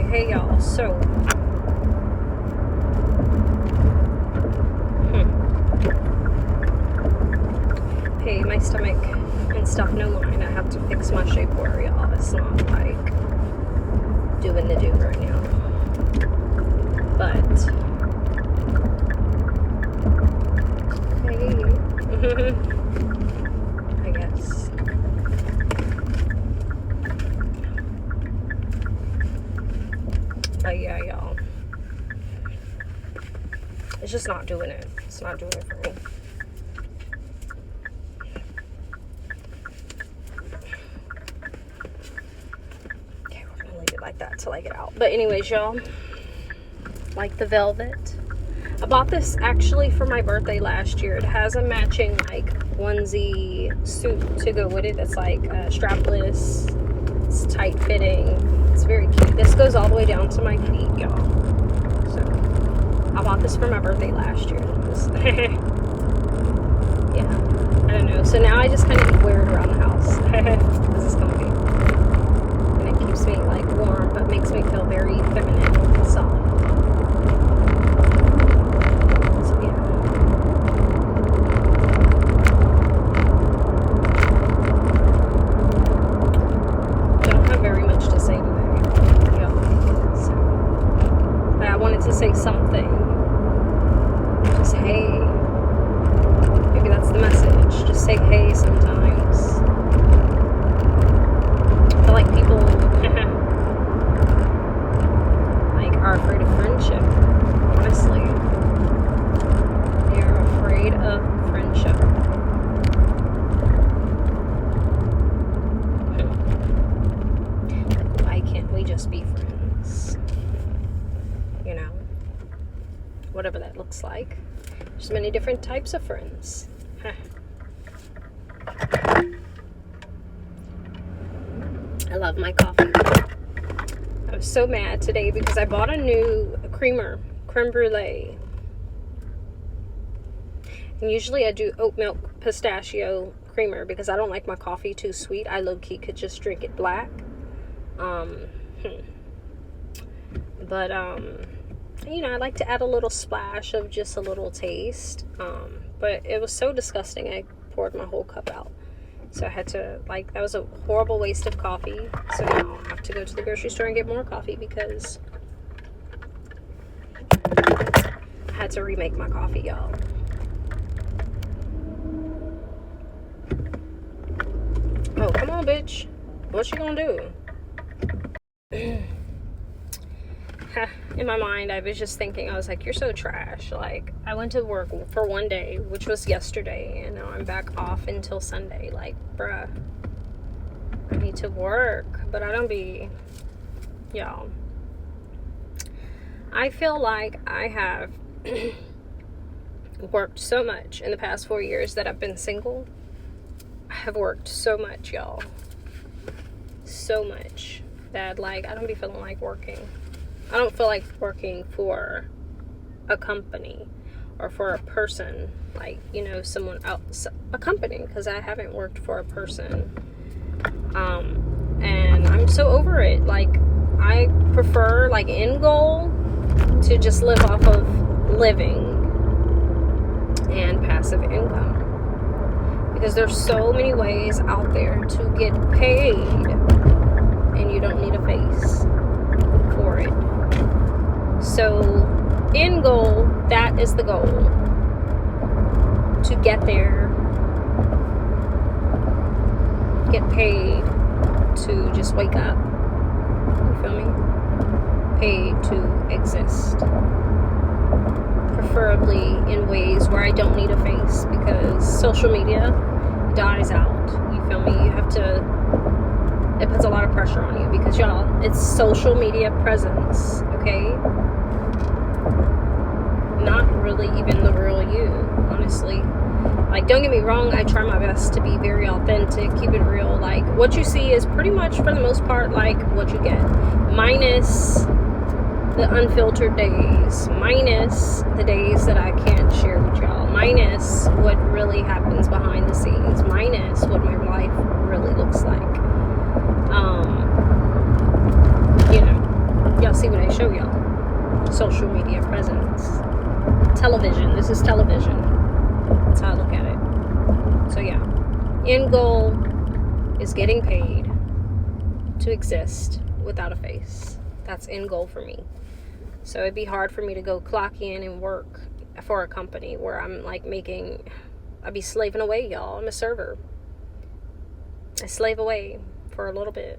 Hey y'all, so hey, my stomach and stuff, no line. I have to fix my shapewear, y'all. It's not like doing the do right now. But hey. I guess. But yeah, y'all. It's just not doing it. It's not doing it for me. Okay, we're gonna leave it like that till I get out. But anyways, y'all, like the velvet. I bought this actually for my birthday last year. It has a matching like onesie suit to go with it. That's like strapless. It's tight fitting. It's very cute. This goes all the way down to my feet, y'all. So I bought this for my birthday last year. Yeah, I don't know. So now I just kind of wear it around the house. This is comfy, and it keeps me like warm, but makes me feel very feminine and soft. So yeah. Don't have very much to say today, y'all. So, but I wanted to say something. Just hey. Maybe that's the message. Just say hey sometimes. I feel like people like are afraid of friendship. Honestly, they are afraid of friendship. Why can't we just be friends? You know, whatever that looks like. There's many different types of friends. I love my coffee. I was so mad today because I bought a new creme brulee. And usually I do oat milk pistachio creamer because I don't like my coffee too sweet. I low-key could just drink it black. But you know, I like to add a little splash of just a little taste. But it was so disgusting. I poured my whole cup out. So I had to, like, that was a horrible waste of coffee. So now I have to go to the grocery store and get more coffee because I had to remake my coffee, y'all. Oh, come on, bitch. What you gonna do? In my mind, I was just thinking, I was like, you're so trash. Like, I went to work for one day, which was yesterday, and now I'm back off until Sunday. Like, bruh, I need to work, but I don't be, y'all. I feel like I have worked so much in the past 4 years that I've been single. I have worked so much, y'all. So much that, like, I don't be feeling like working. I don't feel like working for a company or for a person, like, you know, someone else, a company, because I haven't worked for a person. And I'm so over it. Like, I prefer, like, end goal to just live off of living and passive income. Because there's so many ways out there to get paid, and you don't need a face for it. So, end goal, that is the goal. To get there, get paid to just wake up. You feel me? Paid to exist. Preferably in ways where I don't need a face, because social media dies out. You feel me? You have to, it puts a lot of pressure on you because, y'all, it's social media presence, okay? Not really even the real you, honestly. Like, don't get me wrong, I try my best to be very authentic, keep it real. Like, what you see is pretty much, for the most part, like, what you get. Minus the unfiltered days. Minus the days that I can't share with y'all. Minus what really happens behind the scenes. Minus what my life really looks like. You know, y'all see show y'all. Social media presence. Television. This is television. That's how I look at it. So yeah. End goal is getting paid to exist without a face. That's end goal for me. So it'd be hard for me to go clock in and work for a company where I'm like I'd be slaving away, y'all. I'm a server. I slave away for a little bit.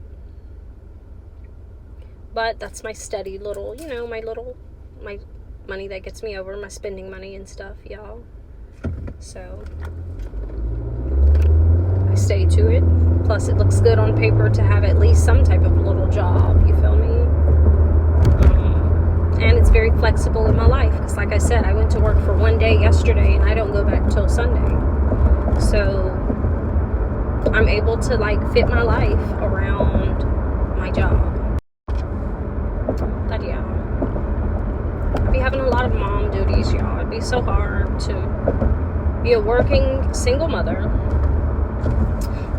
But that's my steady little, my money that gets me over, my spending money and stuff, y'all. So I stay to it. Plus it looks good on paper to have at least some type of little job, you feel me? And it's very flexible in my life because, like I said, I went to work for one day yesterday and I don't go back till Sunday. So I'm able to fit my life around my job. But yeah, I'd be having a lot of mom duties, y'all. It'd be so hard to be a working single mother,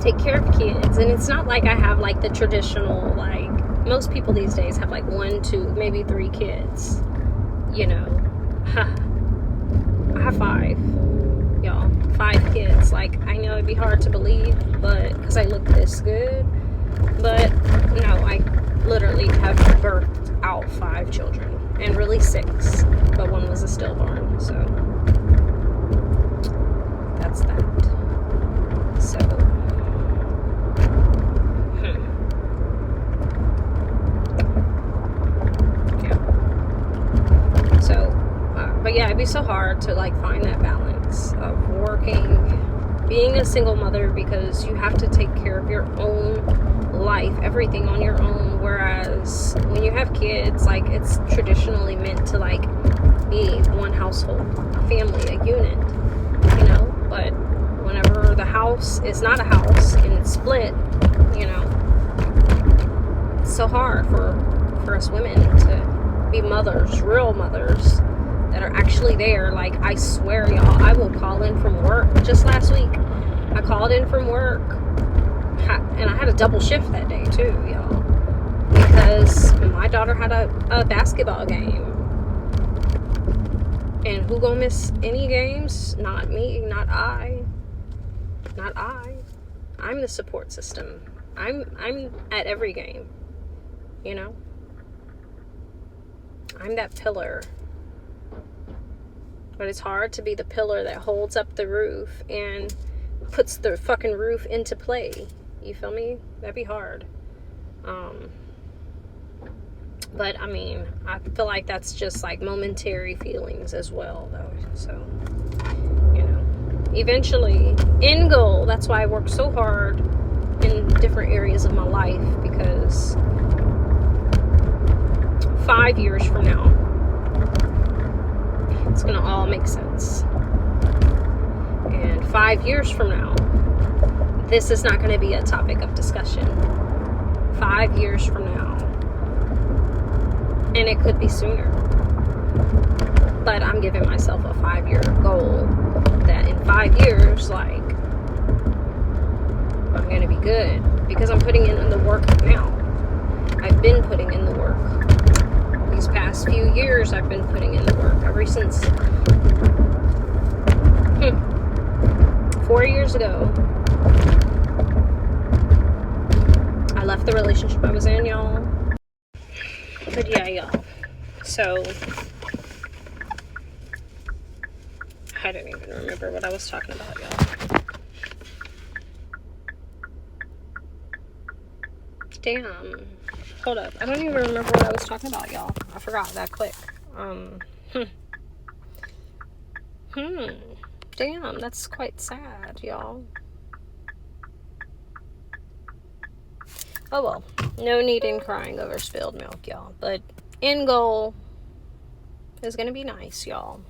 take care of kids, and it's not like I have the traditional most people these days have 1, 2, maybe 3 kids. I have 5, y'all. 5 kids. I know it'd be hard to believe, but because I look this good, but no, I literally have birthed out 5 children, and really 6, but 1 was a stillborn. So that's that. So. But yeah, it'd be so hard to find that balance of working, being a single mother, because you have to take care of your own life, everything on your own. Whereas when you have kids, it's traditionally meant to be one household, a family, a unit, But whenever the house is not a house and it's split, it's so hard for us women to be mothers, real mothers, that are actually there. I swear, y'all, I will call in from work. Just last week, I called in from work, and I had a double shift that day too, y'all, because my daughter had a basketball game. And who gonna miss any games? Not me, not I. I'm the support system. I'm at every game, I'm that pillar. But it's hard to be the pillar that holds up the roof and puts the fucking roof into play. You feel me? That'd be hard. But I feel like that's just momentary feelings as well, though. So, eventually, end goal. That's why I work so hard in different areas of my life, because 5 years from now, it's gonna all make sense. And 5 years from now, this is not going to be a topic of discussion. 5 years from now, and it could be sooner, but I'm giving myself a 5-year goal that in 5 years, I'm going to be good, because I'm putting in the work now. I've been putting in the work. These past few years, I've been putting in the work ever since 4 years ago. I left the relationship I was in, y'all. But yeah, y'all. So I don't even remember what I was talking about, y'all. Damn. Hold up. I don't even remember what I was talking about, y'all. I forgot that quick. Damn, that's quite sad, y'all. Oh well. No need in crying over spilled milk, y'all. But end goal is gonna be nice, y'all.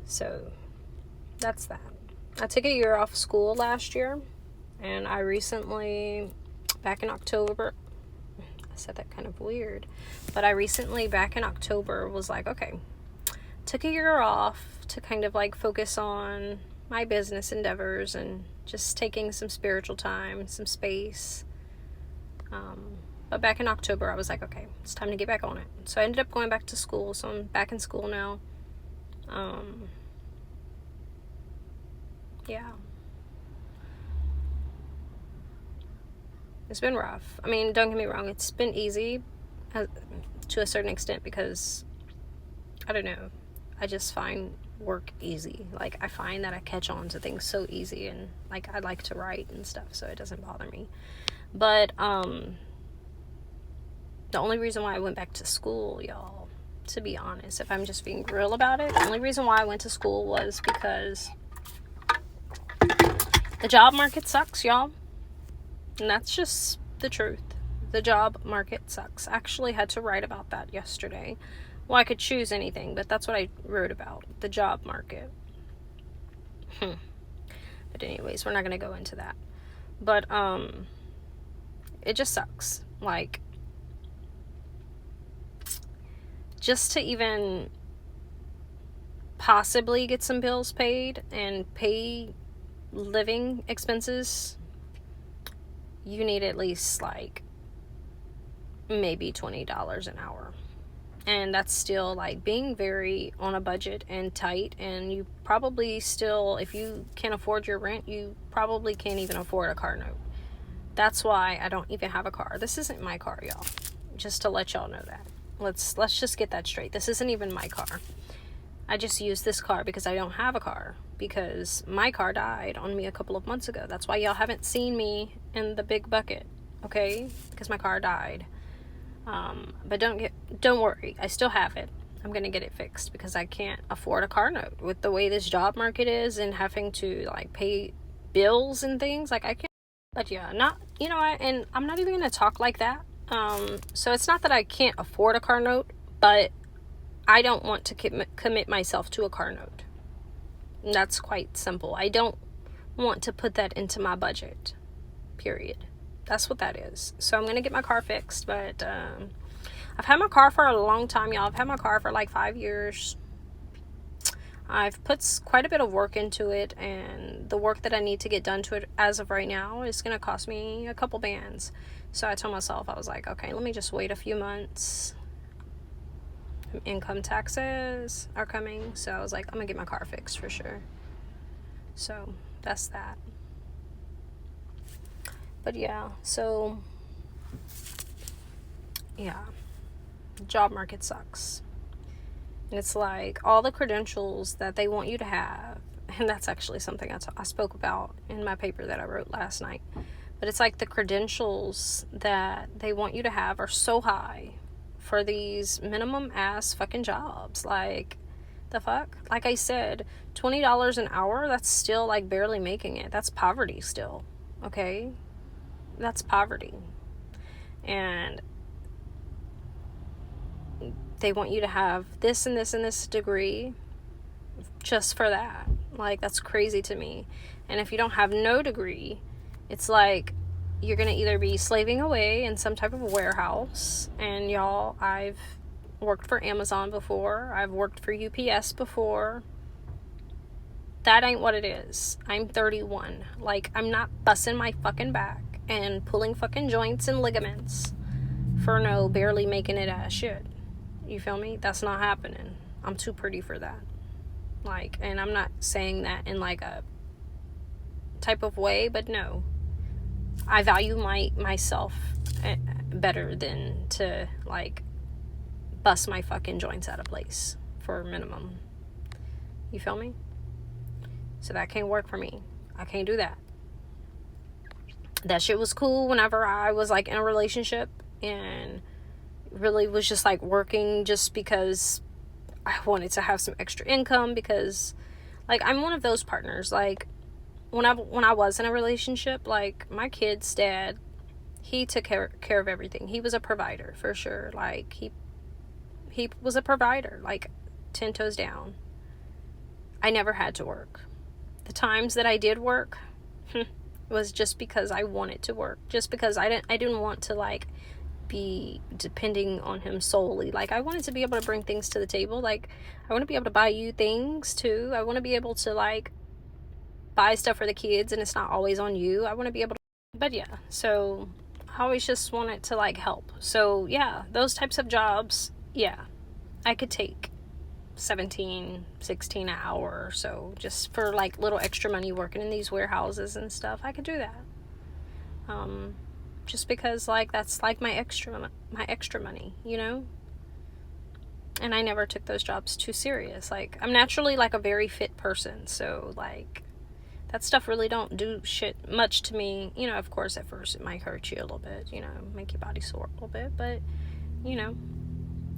So that's that. I took a year off school last year, and I recently, back in October, I said that kind of weird, but I recently, back in October, was like, okay, took a year off to kind of focus on my business endeavors and just taking some spiritual time, some space, But back in October, I was like, okay, it's time to get back on it. So I ended up going back to school. So I'm back in school now. Yeah. It's been rough. I mean, don't get me wrong. It's been easy to a certain extent because, I don't know, I just find work easy. Like, I find that I catch on to things so easy, and like, I like to write and stuff, so it doesn't bother me. But the only reason why I went back to school, y'all, to be honest, if I'm just being real about it, the only reason why I went to school was because the job market sucks, y'all. And that's just the truth. The job market sucks. I actually had to write about that yesterday. Well, I could choose anything, but that's what I wrote about. The job market. But anyways, we're not going to go into that. But, it just sucks. Like, just to even possibly get some bills paid and pay living expenses, you need at least like maybe $20 an hour. And that's still like being very on a budget and tight, and you probably still, if you can't afford your rent, you probably can't even afford a car note. That's why I don't even have a car. This isn't my car, y'all. Just to let y'all know that. Let's just get that straight. This isn't even my car. I just use this car because I don't have a car, because my car died on me a couple of months ago. That's why y'all haven't seen me in the big bucket, okay? Because my car died. But don't worry, I still have it. I'm gonna get it fixed because I can't afford a car note with the way this job market is and having to like pay bills and things. Like, I can't. But yeah, not, you know, and I'm not even gonna talk like that. So it's not that I can't afford a car note, but I don't want to commit myself to a car note. And that's quite simple. I don't want to put that into my budget, period. That's what that is. So I'm going to get my car fixed, but I've had my car for a long time, y'all. I've had my car for like 5 years. I've put quite a bit of work into it, and the work that I need to get done to it as of right now is going to cost me a couple bands. So I told myself, I was like, okay, let me just wait a few months. Income taxes are coming, so I was like, I'm going to get my car fixed for sure. So that's that. But yeah, so yeah, the job market sucks. And it's like all the credentials that they want you to have, and that's actually something I spoke about in my paper that I wrote last night. But it's like the credentials that they want you to have are so high for these minimum ass fucking jobs. Like, the fuck? Like I said, $20 an hour, that's still like barely making it. That's poverty still, okay? That's poverty. And they want you to have this and this and this degree just for that. Like, that's crazy to me. And if you don't have no degree, it's like you're gonna either be slaving away in some type of warehouse. And y'all, I've worked for Amazon before. I've worked for UPS before. That ain't what it is. I'm 31. Like, I'm not busting my fucking back and pulling fucking joints and ligaments for no barely making it ass shit. You feel me? That's not happening. I'm too pretty for that. Like, and I'm not saying that in like a type of way, but no. I value myself better than to like bust my fucking joints out of place for minimum. You feel me? So that can't work for me. I can't do that. That shit was cool whenever I was like in a relationship and really was just like working just because I wanted to have some extra income, because like I'm one of those partners. Like when I was in a relationship, like my kid's dad, he took care of everything. He was a provider for sure. Like he was a provider, like 10 toes down. I never had to work. The times that I did work was just because I wanted to work, just because I didn't want to like be depending on him solely. Like, I wanted to be able to bring things to the table. Like, I want to be able to buy you things too. I want to be able to like buy stuff for the kids and it's not always on you. I want to be able to, but yeah, so I always just want it to like help. So yeah, those types of jobs, yeah, I could take 17, 16 an hour or so just for like little extra money working in these warehouses and stuff. I could do that. Just because like that's like my extra money, you know? And I never took those jobs too serious. Like, I'm naturally like a very fit person, so like that stuff really don't do shit much to me. You know, of course at first it might hurt you a little bit, you know, make your body sore a little bit, but you know,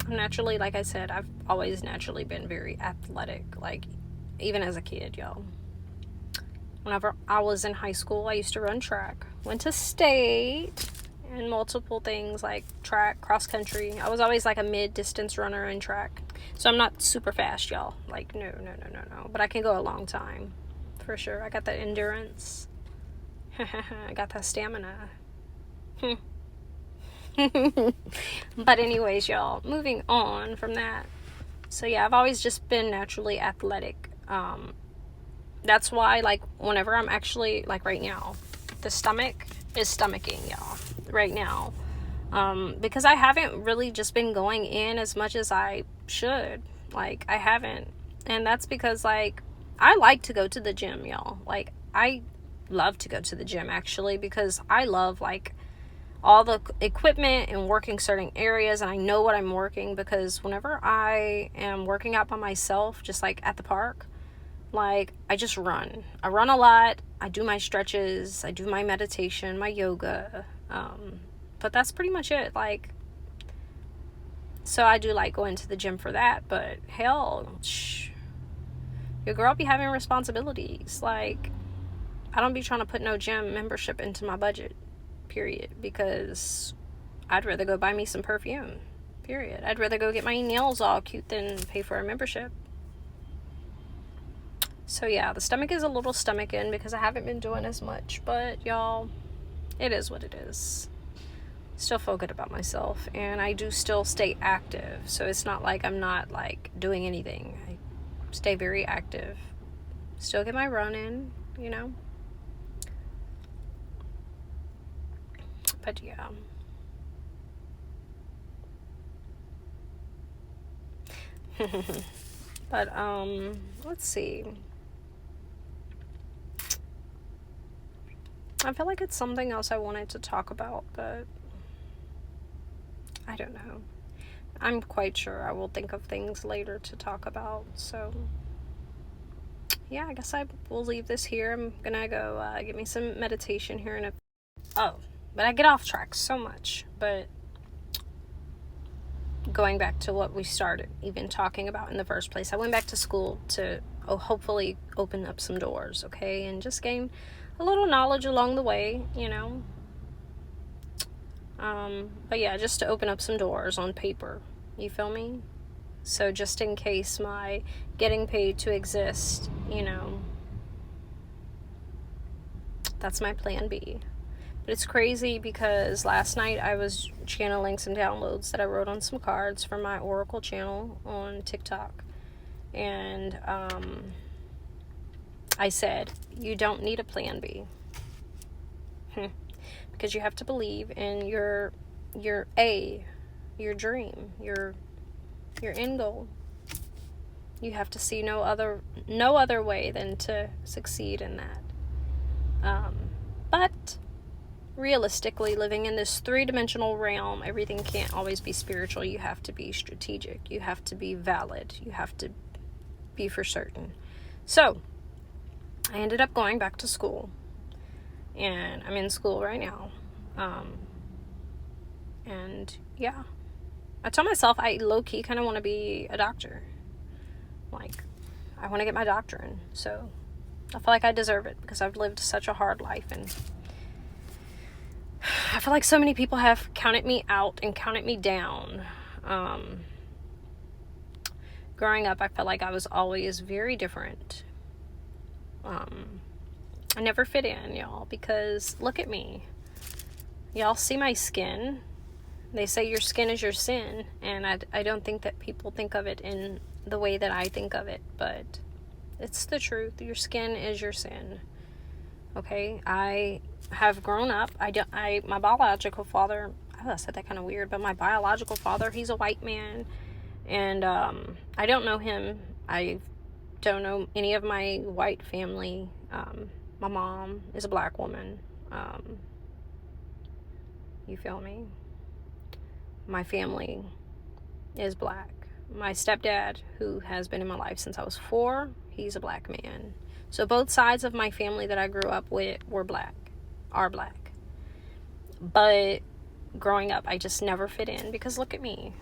I'm naturally, like I said, I've always naturally been very athletic, like even as a kid, y'all. Whenever I was in high school, I used to run track. Went to state and multiple things like track, cross country. I was always like a mid-distance runner in track. So I'm not super fast, y'all. Like, no. But I can go a long time, for sure. I got that endurance. I got that stamina. But anyways, y'all, moving on from that. So yeah, I've always just been naturally athletic. That's why, like, whenever I'm actually, like right now, the stomach is stomaching, y'all, right now. Because I haven't really just been going in as much as I should. Like, I haven't. And that's because, like, I like to go to the gym, y'all. Like, I love to go to the gym, actually, because I love, like, all the equipment and working certain areas, and I know what I'm working, because whenever I am working out by myself, just like at the park, like, I just run. I run a lot. I do my stretches. I do my meditation, my yoga. But that's pretty much it. Like, so I do like going to the gym for that. But hell, your girl be having responsibilities. Like, I don't be trying to put no gym membership into my budget, period. Because I'd rather go buy me some perfume, period. I'd rather go get my nails all cute than pay for a membership. So yeah, the stomach is a little stomaching because I haven't been doing as much, but y'all, it is what it is. Still feel good about myself, and I do still stay active, so it's not like I'm not like doing anything. I stay very active, still get my run in, you know. But yeah. But let's see. I feel like it's something else I wanted to talk about, but I don't know. I'm quite sure I will think of things later to talk about. So yeah, I guess I will leave this here. I'm gonna go get me some meditation here in a... Oh, but I get off track so much. But going back to what we started even talking about in the first place, I went back to school to hopefully open up some doors, okay, and just gain a little knowledge along the way, you know. But yeah, just to open up some doors on paper, you feel me? So just in case my getting paid to exist, you know, that's my plan B. But it's crazy because last night I was channeling some downloads that I wrote on some cards for my Oracle channel on TikTok. And I said, you don't need a plan B. Because you have to believe in your dream, your end goal. You have to see no other way than to succeed in that. But realistically, living in this 3-dimensional realm, everything can't always be spiritual. You have to be strategic. You have to be valid. You have to be for certain. So I ended up going back to school, and I'm in school right now. And yeah, I told myself I low-key kind of want to be a doctor. Like, I want to get my doctorate. So I feel like I deserve it because I've lived such a hard life, and I feel like so many people have counted me out and counted me down. Growing up, I felt like I was always very different. I never fit in, y'all, because look at me. Y'all see my skin. They say your skin is your sin, and I don't think that people think of it in the way that I think of it, but it's the truth. Your skin is your sin. Okay, I have grown up. My biological father, oh, I said that kind of weird, but my biological father, he's a white man, and I don't know him. I don't know any of my white family. My mom is a black woman. You feel me? My family is black. My stepdad, who has been in my life since I was 4, he's a black man. So both sides of my family that I grew up with are black. But growing up, I just never fit in because look at me.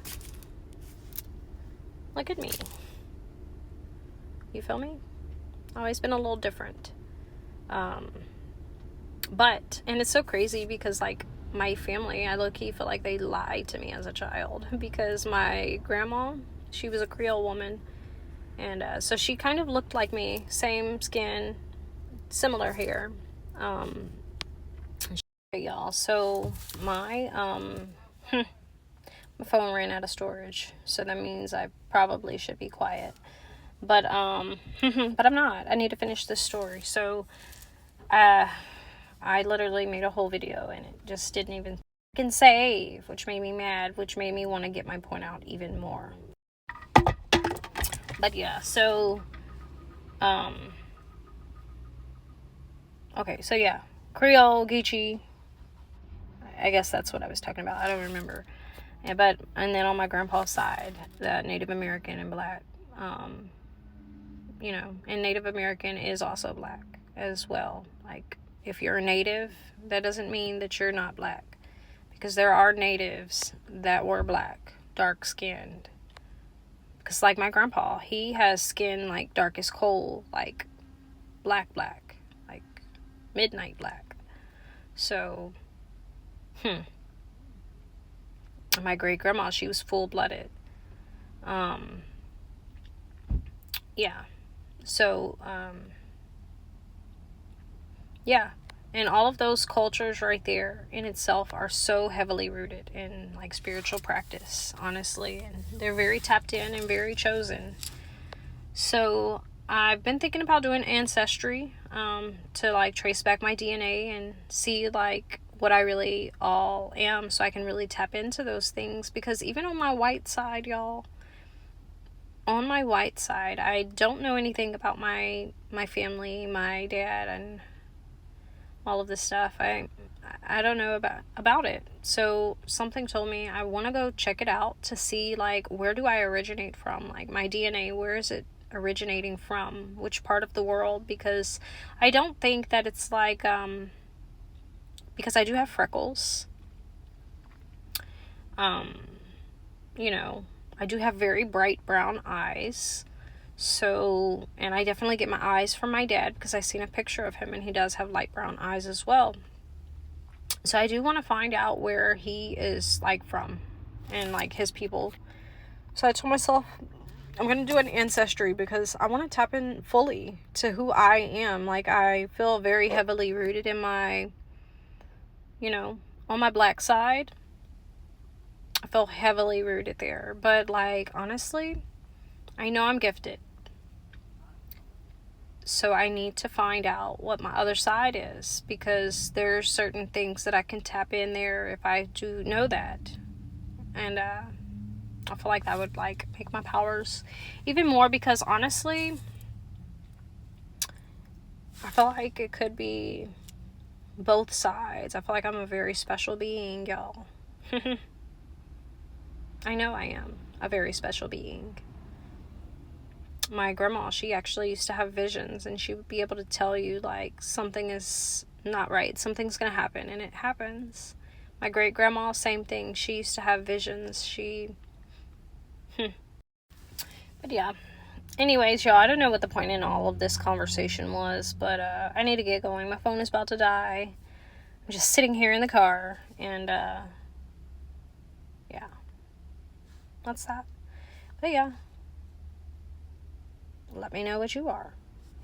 Look at me. You feel me? Always been a little different. And it's so crazy because, like, my family, I low-key feel like they lied to me as a child because my grandma, she was a Creole woman, and so she kind of looked like me, same skin, similar hair. Y'all, so my my phone ran out of storage, so that means I probably should be quiet, but but I'm not. I need to finish this story. So I literally made a whole video and it just didn't even fucking save, which made me mad, which made me want to get my point out even more. But yeah, so okay, so yeah, Creole, Geechee, I guess that's what I was talking about. I don't remember. Yeah, and then on my grandpa's side, the Native American and black, and Native American is also black as well. Like, if you're a native, that doesn't mean that you're not black, because there are natives that were black, dark skinned. Because, like, my grandpa, he has skin like dark as coal, like black, like midnight black. So, my great grandma, she was full blooded. Yeah. So, yeah. And all of those cultures right there in itself are so heavily rooted in, like, spiritual practice, honestly. And they're very tapped in and very chosen. So I've been thinking about doing Ancestry, to, like, trace back my DNA and see, like, what I really all am, so I can really tap into those things. Because even on my white side, y'all, I don't know anything about my family, my dad, and all of this stuff. I don't know about it. So something told me I want to go check it out to see, like, where do I originate from? Like, my DNA, where is it originating from? Which part of the world? Because I don't think that it's like, because I do have freckles. I do have very bright brown eyes. So, and I definitely get my eyes from my dad because I seen a picture of him and he does have light brown eyes as well. So I do want to find out where he is, like, from and, like, his people. So I told myself I'm going to do an Ancestry because I want to tap in fully to who I am. Like, I feel very heavily rooted in my, on my black side. I feel heavily rooted there. But, like, honestly, I know I'm gifted. So I need to find out what my other side is, because there's certain things that I can tap in there if I do know that. And I feel like that would, like, make my powers even more, because honestly, I feel like it could be both sides. I feel like I'm a very special being, y'all. I know I am a very special being. My grandma, she actually used to have visions, and she would be able to tell you, like, something is not right, something's gonna happen, and it happens. My great grandma, same thing. She used to have visions. But yeah. Anyways, y'all, I don't know what the point in all of this conversation was, but I need to get going. My phone is about to die. I'm just sitting here in the car, and yeah, that's that. But yeah, let me know what you are.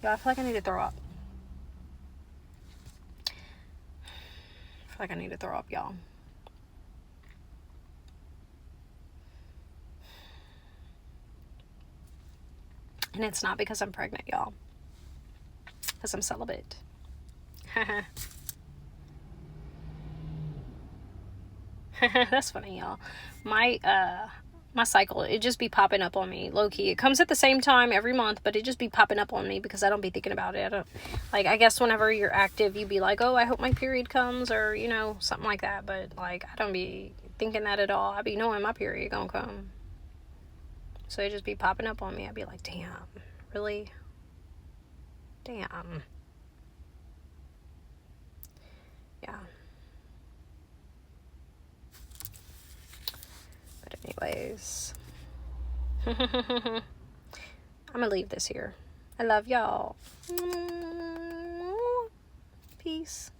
Y'all, I feel like I need to throw up. Y'all. And it's not because I'm pregnant, y'all. Because I'm celibate. That's funny, y'all. My cycle, it just be popping up on me, low key. It comes at the same time every month, but it just be popping up on me because I don't be thinking about it. I don't, like, I guess whenever you're active, you be like, oh, I hope my period comes, or, you know, something like that. But, like, I don't be thinking that at all. I be knowing my period gonna come. So it just be popping up on me. I be like, damn, really? Damn. Yeah. But anyways, I'm gonna leave this here. I love y'all. Peace.